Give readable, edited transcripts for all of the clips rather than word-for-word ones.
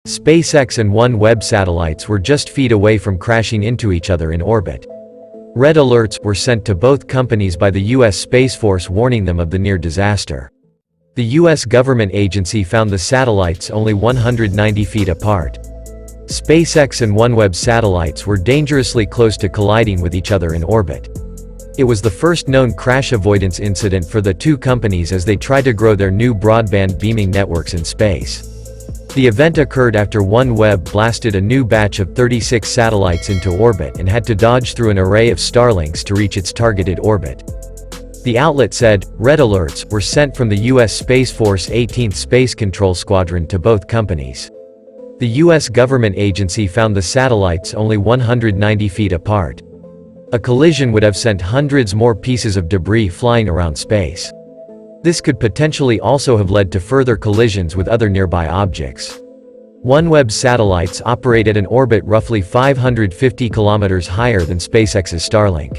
SpaceX and OneWeb satellites were just feet away from crashing into each other in orbit. Red alerts were sent to both companies by the U.S. Space Force warning them of the near disaster. The U.S. government agency found the satellites only 190 feet apart. SpaceX and OneWeb satellites were dangerously close to colliding with each other in orbit. It was the first known crash avoidance incident for the two companies as they tried to grow their new broadband-beaming networks in space. The event occurred after OneWeb blasted a new batch of 36 satellites into orbit and had to dodge through an array of Starlinks to reach its targeted orbit. The outlet said, red alerts were sent from the U.S. Space Force 18th Space Control Squadron to both companies. The U.S. government agency found the satellites only 190 feet apart. A collision would have sent hundreds more pieces of debris flying around space. This could potentially also have led to further collisions with other nearby objects. OneWeb's satellites operate at an orbit roughly 550 kilometers higher than SpaceX's Starlink.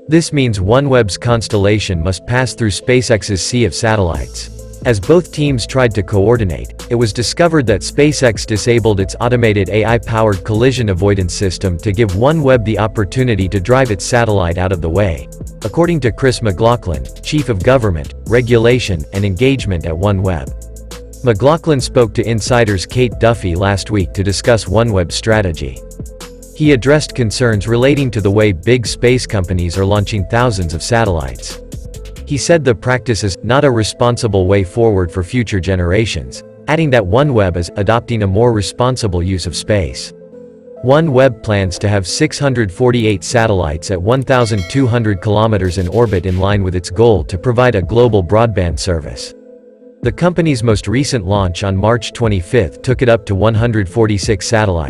This means OneWeb's constellation must pass through SpaceX's sea of satellites. As both teams tried to coordinate, it was discovered that SpaceX disabled its automated AI-powered collision avoidance system to give OneWeb the opportunity to drive its satellite out of the way, according to Chris McLaughlin, Chief of Government, Regulation, and Engagement at OneWeb. McLaughlin spoke to Insider's Kate Duffy last week to discuss OneWeb's strategy. He addressed concerns relating to the way big space companies are launching thousands of satellites. He said the practice is not a responsible way forward for future generations, adding that OneWeb is adopting a more responsible use of space. OneWeb plans to have 648 satellites at 1,200 kilometers in orbit in line with its goal to provide a global broadband service. The company's most recent launch on March 25 took it up to 146 satellites.